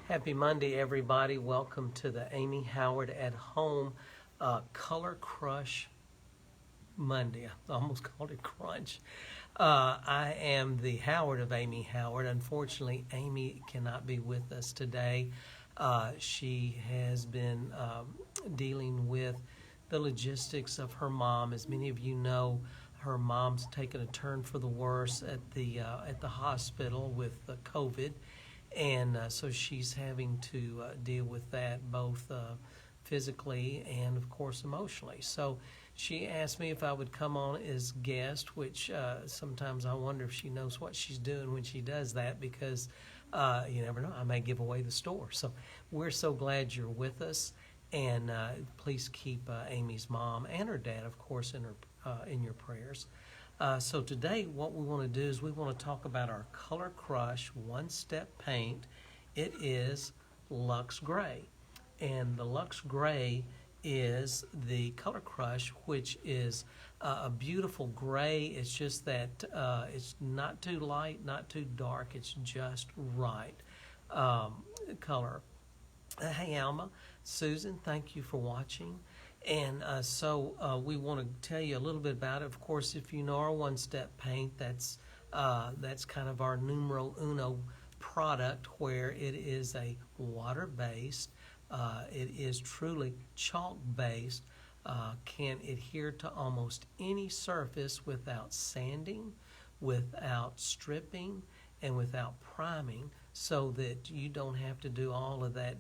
Happy Monday, everybody. Welcome to the Amy Howard at Home Color Crush Monday. I almost called it Crunch. I am the Howard of Amy Howard. Unfortunately, Amy cannot be with us today. She has been dealing with the logistics of her mom. As many of you know, her mom's taken a turn for the worse at the hospital with COVID. And so she's having to deal with that both physically and, of course, emotionally. So she asked me if I would come on as guest, which sometimes I wonder if she knows what she's doing when she does that, because you never know, I may give away the store. So we're so glad you're with us, and please keep Amy's mom and her dad, of course, in your prayers. So today what we want to do is we want to talk about our Color Crush one-step paint. It is Luxe Grey. And the Luxe Grey is the Color Crush, which is a beautiful gray. It's just that it's not too light, not too dark. It's just right color. Hey, Alma. Susan, thank you for watching. And so we want to tell you a little bit about it. Of course, if you know our one-step paint, that's kind of our numero uno product, where it is a water-based. It is truly chalk-based, can adhere to almost any surface without sanding, without stripping, and without priming, so that you don't have to do all of that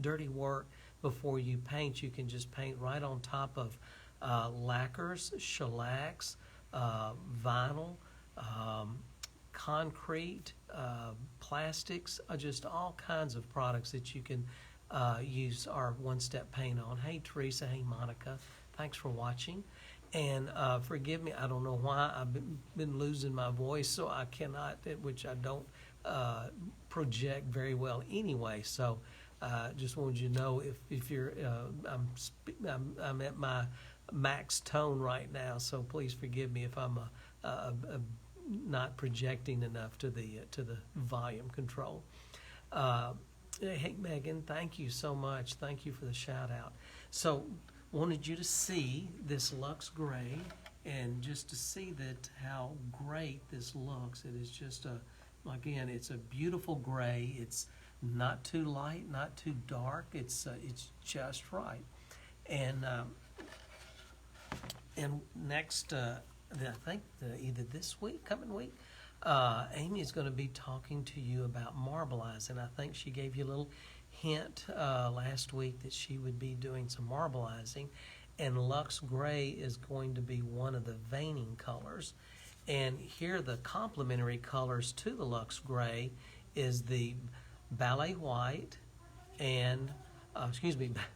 dirty work before you paint. You can just paint right on top of lacquers, shellacs, vinyl, concrete, plastics, just all kinds of products that you can use our one-step paint on. Hey, Teresa. Hey, Monica. Thanks for watching. And forgive me, I don't know why I've been losing my voice, so I cannot, which I don't project very well anyway. So just wanted you to know if you're, I'm at my max tone right now, so please forgive me if I'm not projecting enough to the volume control. Hey, Megan, thank you so much. Thank you for the shout out. So wanted you to see this Luxe Grey, and just to see that how great this looks. It is just again, it's a beautiful gray. It's not too light, not too dark. It's just right. And next, I think either this week, coming week, Amy is going to be talking to you about marbleizing. I think she gave you a little hint last week that she would be doing some marbleizing, and Luxe Grey is going to be one of the veining colors. And here the complementary colors to the Luxe Grey is the ballet white and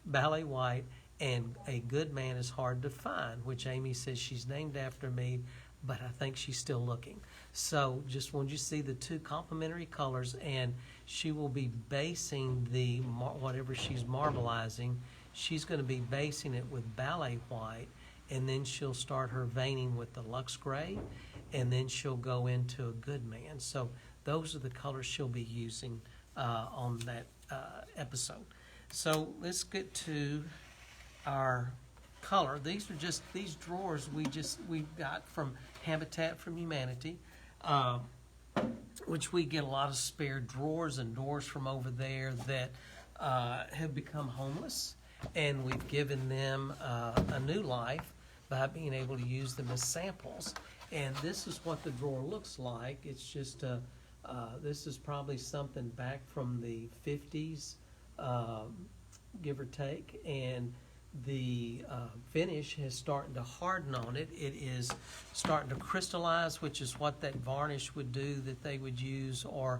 ballet white and A Good Man Is Hard to Find, which Amy says she's named after me, but I think she's still looking. So just wanted you to see the two complementary colors, and she will be basing the whatever she's marbleizing, she's going to be basing it with ballet white, and then she'll start her veining with the Luxe Grey, and then she'll go into A Good Man. So those are the colors she'll be using on that episode. So let's get to our color. These are just these drawers we got from Habitat for Humanity, which we get a lot of spare drawers and doors from over there that have become homeless, and we've given them a new life by being able to use them as samples. And this is what the drawer looks like. It's just this is probably something back from the 50s, give or take, and the finish is starting to harden on it. It is starting to crystallize, which is what that varnish would do that they would use, or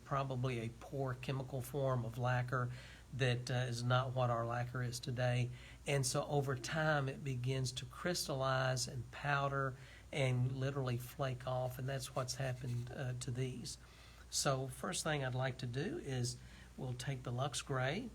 probably a poor chemical form of lacquer that is not what our lacquer is today. And so over time it begins to crystallize and powder and literally flake off, and that's what's happened to these. So first thing I'd like to do is we'll take the Luxe Grey,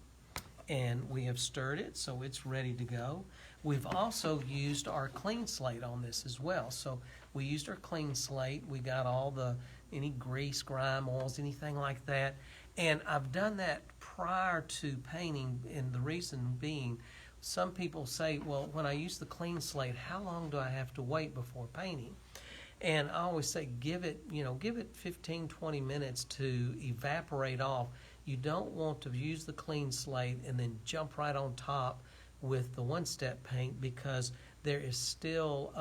and we have stirred it, so it's ready to go. We've also used our clean slate on this as well. So we used our clean slate. We got all the any grease, grime, oils, anything like that. And I've done that prior to painting, and the reason being, some people say, well, when I use the clean slate, how long do I have to wait before painting? And I always say, give it 15, 20 minutes to evaporate off. You don't want to use the clean slate and then jump right on top with the one-step paint, because there is still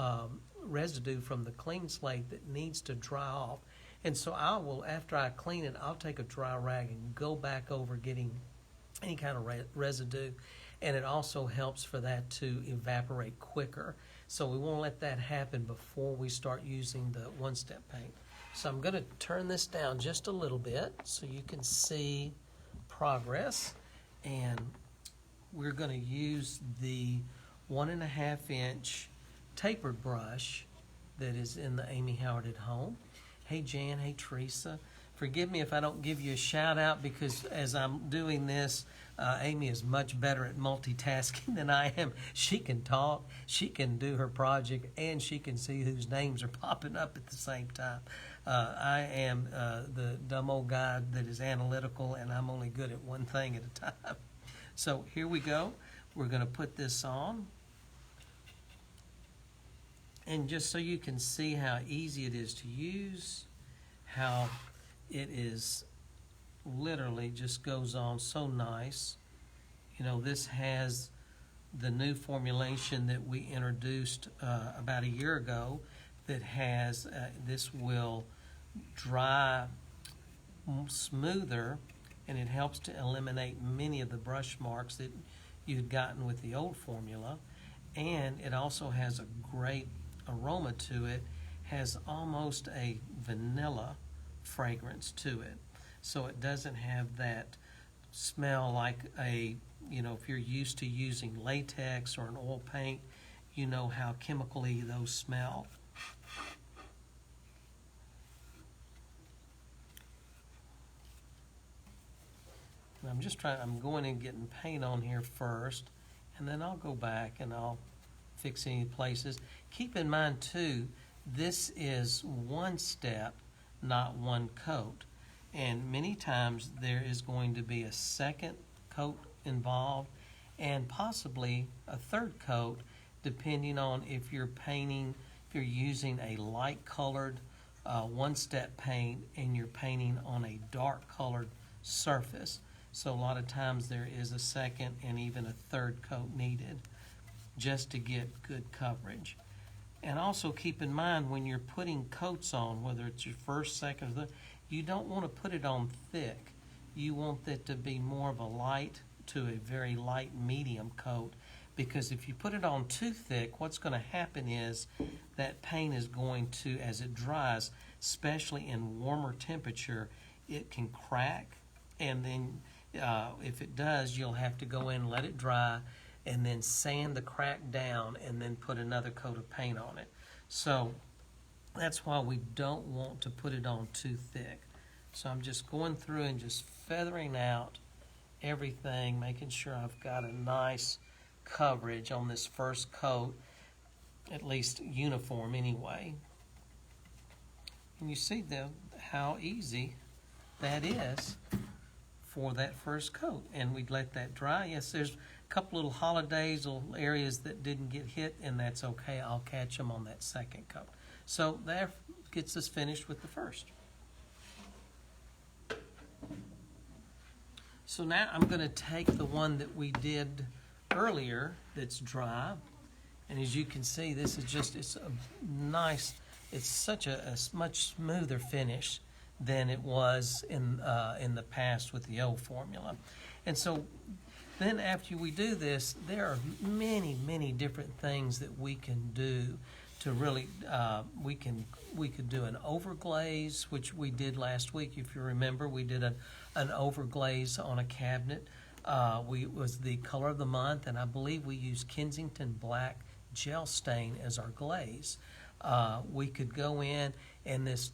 residue from the clean slate that needs to dry off. And so I will, after I clean it, I'll take a dry rag and go back over getting any kind of residue. And it also helps for that to evaporate quicker. So we won't let that happen before we start using the one-step paint. So I'm going to turn this down just a little bit so you can see progress. And we're going to use the 1.5 inch tapered brush that is in the Amy Howard at Home. Hey Jan, hey Teresa. Forgive me if I don't give you a shout out, because as I'm doing this, Amy is much better at multitasking than I am. She can talk, she can do her project, and she can see whose names are popping up at the same time. I am the dumb old guy that is analytical, and I'm only good at one thing at a time. So here we go. We're going to put this on. And just so you can see how easy it is to use, how it is literally just goes on so nice. You know, this has the new formulation that we introduced about a year ago that has, this will dry smoother, and it helps to eliminate many of the brush marks that you had gotten with the old formula. And it also has a great aroma to it, has almost a vanilla fragrance to it. So it doesn't have that smell like a, if you're used to using latex or an oil paint, you know how chemically those smell. And I'm going and getting paint on here first, and then I'll go back and I'll fix any places. Keep in mind too, this is one step, not one coat. And many times there is going to be a second coat involved, and possibly a third coat, depending on if you're painting, if you're using a light colored one-step paint and you're painting on a dark colored surface. So a lot of times there is a second and even a third coat needed just to get good coverage. And also keep in mind, when you're putting coats on, whether it's your first, second, or third, you don't want to put it on thick. You want it to be more of a light to a very light medium coat, because if you put it on too thick, what's going to happen is that paint is going to, as it dries, especially in warmer temperature, it can crack, and then if it does, you'll have to go in, let it dry, and then sand the crack down, and then put another coat of paint on it. So that's why we don't want to put it on too thick. So I'm just going through and just feathering out everything, making sure I've got a nice coverage on this first coat, at least uniform anyway. And you see how easy that is for that first coat. And we'd let that dry. Yes, there's a couple little holidays or areas that didn't get hit, and that's okay. I'll catch them on that second coat. So that gets us finished with the first. So now I'm going to take the one that we did earlier that's dry, and as you can see, this is just, it's a nice, it's such a much smoother finish than it was in the past with the old formula. And so then after we do this, there are many, many different things that we can do to really, we could do an overglaze, which we did last week. If you remember, we did an overglaze on a cabinet. It was the color of the month, and I believe we used Kensington Black Gel Stain as our glaze. We could go in, and this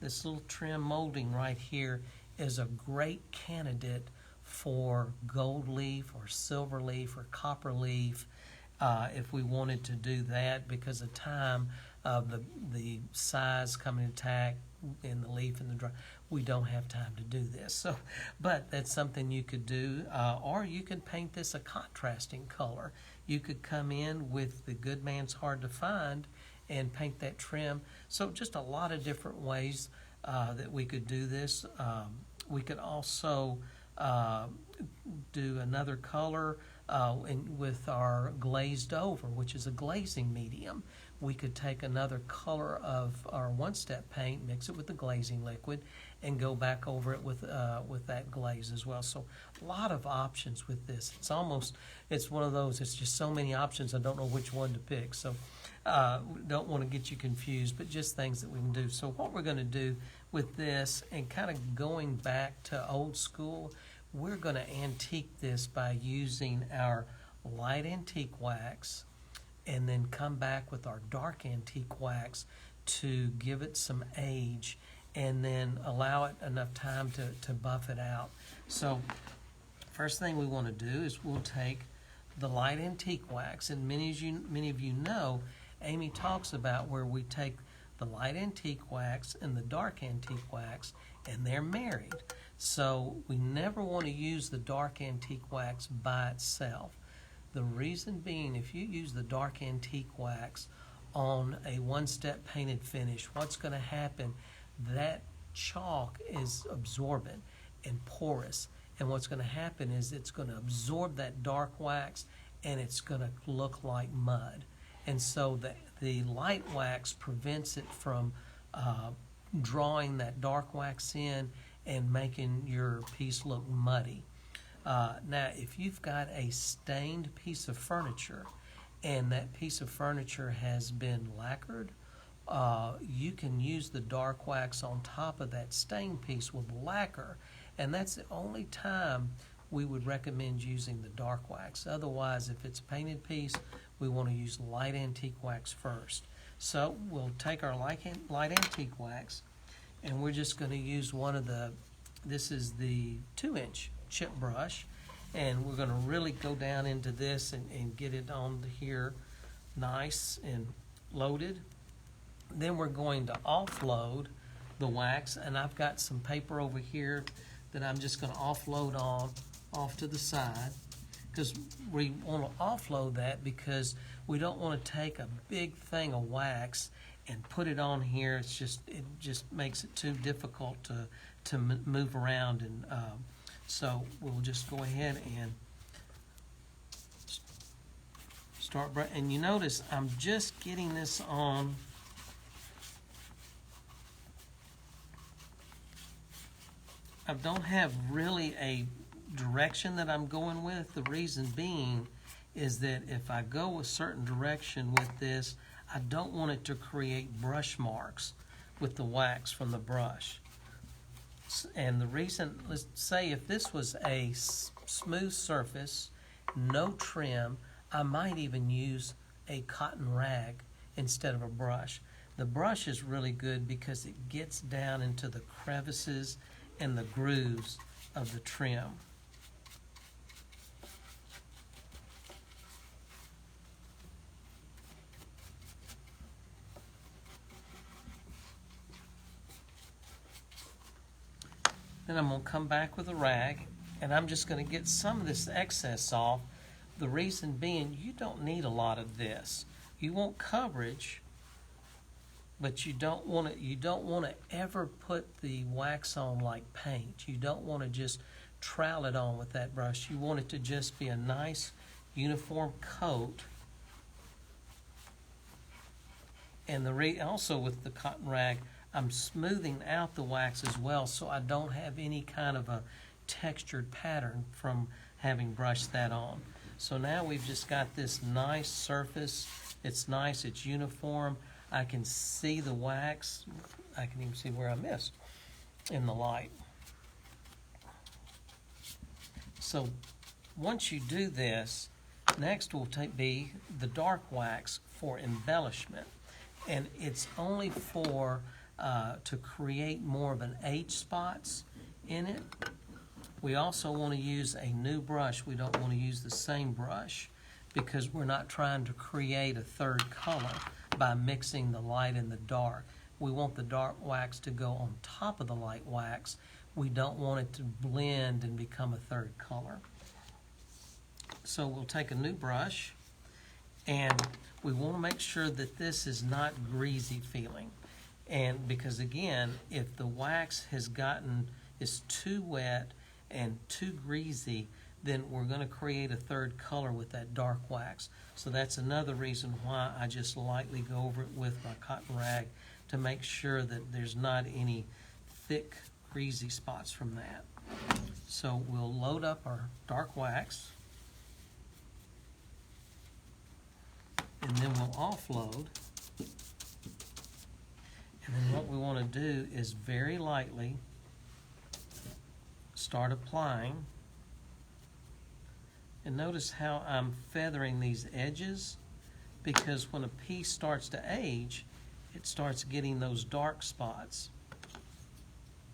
little trim molding right here is a great candidate for gold leaf or silver leaf or copper leaf, if we wanted to do that, because of time of the size coming in the leaf and the dry. We don't have time to do this. So, but that's something you could do, or you could paint this a contrasting color. You could come in with the Good Man's Hard to Find and paint that trim. So just a lot of different ways that we could do this. We could also do another color with our glazed over, which is a glazing medium. We could take another color of our one-step paint, mix it with the glazing liquid, and go back over it with that glaze as well. So a lot of options with this. It's one of those, it's just so many options, I don't know which one to pick. So don't want to get you confused, but just things that we can do. So what we're going to do with this, and kind of going back to old school, we're going to antique this by using our light antique wax and then come back with our dark antique wax to give it some age and then allow it enough time to buff it out. So first thing we want to do is we'll take the light antique wax, and many of you know, Amy talks about where we take the light antique wax and the dark antique wax, and they're married. So we never want to use the dark antique wax by itself. The reason being, if you use the dark antique wax on a one-step painted finish, what's going to happen, that chalk is absorbent and porous, and what's going to happen is it's going to absorb that dark wax and it's going to look like mud. And so the light wax prevents it from drawing that dark wax in and making your piece look muddy. Now, if you've got a stained piece of furniture and that piece of furniture has been lacquered, you can use the dark wax on top of that stained piece with lacquer, and that's the only time we would recommend using the dark wax. Otherwise, if it's a painted piece, we want to use light antique wax first. So we'll take our light antique wax, and we're just going to use this is the 2-inch chip brush, and we're going to really go down into this and get it on here nice and loaded. Then we're going to offload the wax, and I've got some paper over here that I'm just going to offload off to the side, because we want to offload that because we don't want to take a big thing of wax and put it on here. It just makes it too difficult to move around, and so we'll just go ahead and start. And you notice I'm just getting this on. I don't have really a direction that I'm going with. The reason being is that if I go a certain direction with this, I don't want it to create brush marks with the wax from the brush. And the reason, let's say if this was a smooth surface, no trim, I might even use a cotton rag instead of a brush. The brush is really good because it gets down into the crevices and the grooves of the trim. Then I'm going to come back with a rag, and I'm just going to get some of this excess off. The reason being, you don't need a lot of this. You want coverage, but you don't want to ever put the wax on like paint. You don't want to just trowel it on with that brush. You want it to just be a nice uniform coat. And also with the cotton rag, I'm smoothing out the wax as well, so I don't have any kind of a textured pattern from having brushed that on. So now we've just got this nice surface. It's nice, it's uniform. I can see the wax. I can even see where I missed in the light. So once you do this, next will be the dark wax for embellishment. And it's only for to create more of an H spots in it. We also want to use a new brush. We don't want to use the same brush because we're not trying to create a third color by mixing the light and the dark. we want the dark wax to go on top of the light wax. We don't want it to blend and become a third color. So we'll take a new brush, and we want to make sure that this is not greasy feeling. And because again, if the wax is too wet and too greasy, then we're going to create a third color with that dark wax. So that's another reason why I just lightly go over it with my cotton rag to make sure that there's not any thick greasy spots from that. So we'll load up our dark wax, and then we'll offload. And then what we want to do is very lightly start applying. And notice how I'm feathering these edges, because when a piece starts to age, it starts getting those dark spots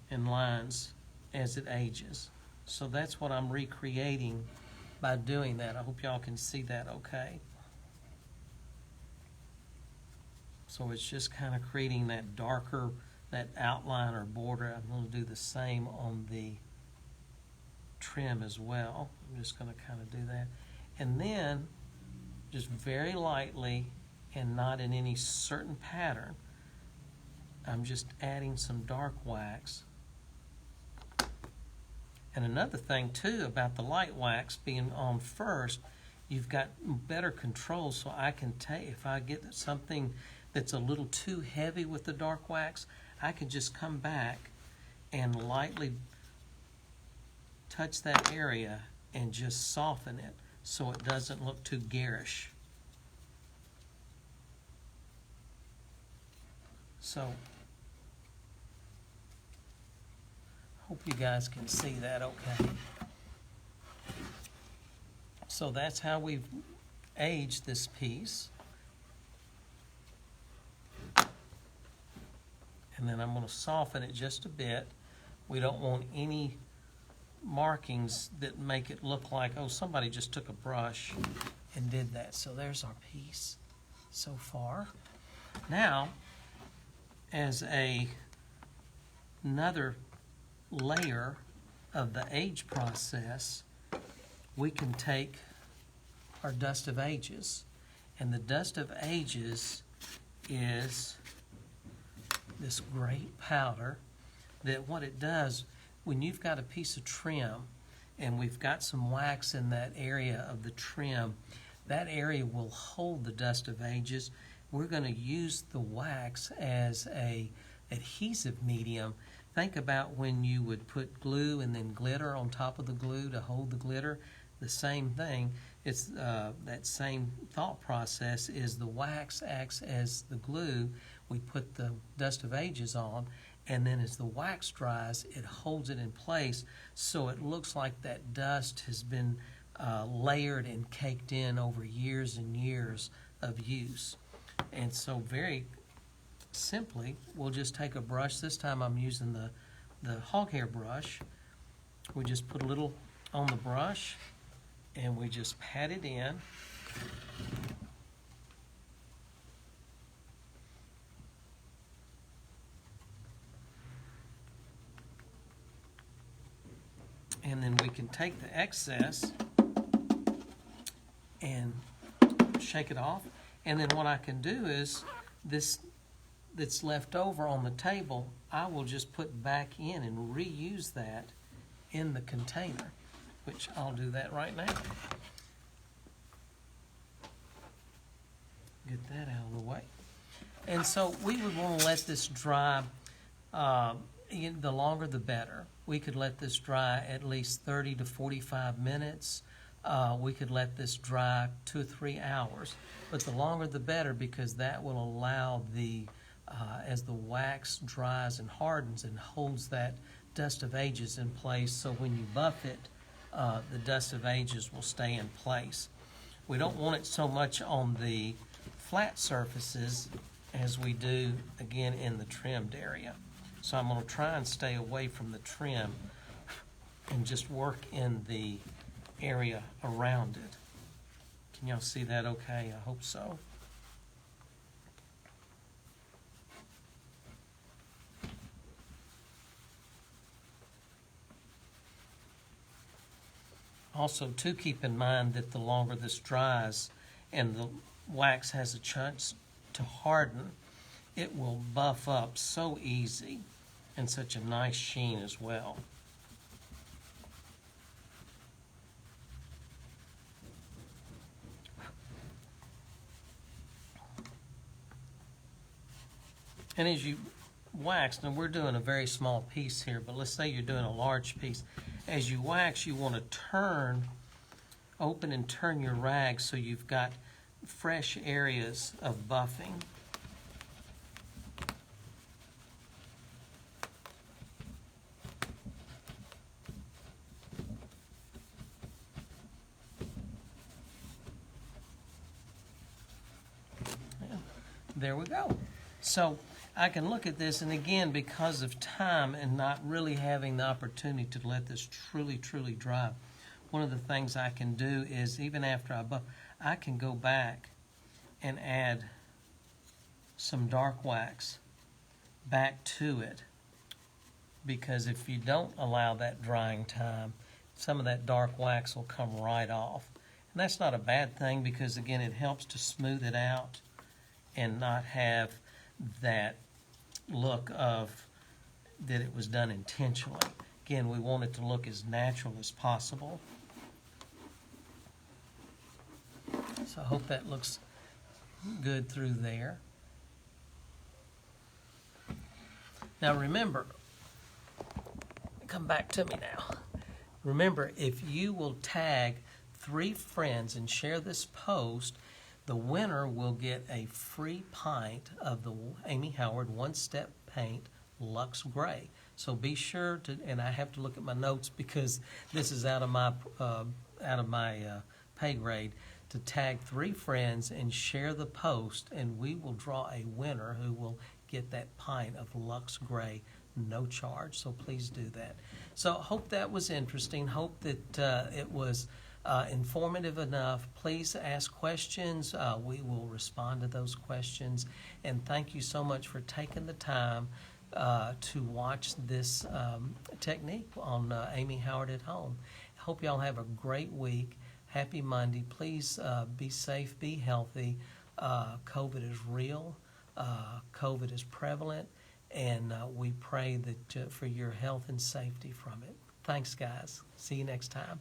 and lines as it ages. So that's what I'm recreating by doing that. I hope y'all can see that okay. So it's just kind of creating that darker, that outline or border. I'm going to do the same on the trim as well. I'm just going to kind of do that. And then just very lightly and not in any certain pattern, I'm just adding some dark wax. And another thing too about the light wax being on first, you've got better control, so I can take, if I get something that's a little too heavy with the dark wax, I can just come back and lightly touch that area and just soften it so it doesn't look too garish. So, hope you guys can see that okay. So that's how we've aged this piece. And then I'm going to soften it just a bit. We don't want any markings that make it look like, oh, somebody just took a brush and did that. So there's our piece so far. Now, as another layer of the age process, we can take our dust of ages. And the dust of ages is this great powder that what it does, when you've got a piece of trim and we've got some wax in that area of the trim, that area will hold the dust of ages. We're going to use the wax as a adhesive medium. Think about when you would put glue and then glitter on top of the glue to hold the glitter. The same thing. It's that same thought process is the wax acts as the glue. We put the dust of ages on, and then as the wax dries, it holds it in place so it looks like that dust has been layered and caked in over years and years of use. And so very simply, we'll just take a brush. This time I'm using the hog hair brush. We just put a little on the brush and we just pat it in. And then we can take the excess and shake it off. And then what I can do is this that's left over on the table, I will just put back in and reuse that in the container, which I'll do that right now. Get that out of the way. And so we would want to let this dry, the longer the better. We could let this dry at least 30 to 45 minutes. We could let this dry 2 or 3 hours. But the longer the better, because that will allow as the wax dries and hardens and holds that dust of ages in place, so when you buff it, the dust of ages will stay in place. We don't want it so much on the flat surfaces as we do, again, in the trimmed area. So I'm going to try and stay away from the trim and just work in the area around it. Can y'all see that okay? I hope so. Also, too, keep in mind that the longer this dries and the wax has a chance to harden, it will buff up so easy and such a nice sheen as well. And as you wax, and we're doing a very small piece here, but let's say you're doing a large piece. As you wax, you want to open and turn your rag so you've got fresh areas of buffing. Yeah, there we go. So I can look at this, and again, because of time and not really having the opportunity to let this truly, truly dry, one of the things I can do is, even after I buff, I can go back and add some dark wax back to it, because if you don't allow that drying time, some of that dark wax will come right off. And that's not a bad thing, because again, it helps to smooth it out and not have that look of that it was done intentionally. Again, we want it to look as natural as possible. So I hope that looks good through there. Now remember, come back to me now. Remember, if you will tag 3 friends and share this post, the winner will get a free pint of the Amy Howard One-Step Paint Luxe Grey. So be sure to, and I have to look at my notes because this is out of my pay grade, to tag 3 friends and share the post, and we will draw a winner who will get that pint of Luxe Grey, no charge. So please do that. So hope that was interesting. Hope that it was informative enough. Please ask questions. We will respond to those questions. And thank you so much for taking the time to watch this technique on Amy Howard at Home. Hope y'all have a great week. Happy Monday. Please be safe, be healthy. COVID is real. COVID is prevalent. And we pray that for your health and safety from it. Thanks, guys. See you next time.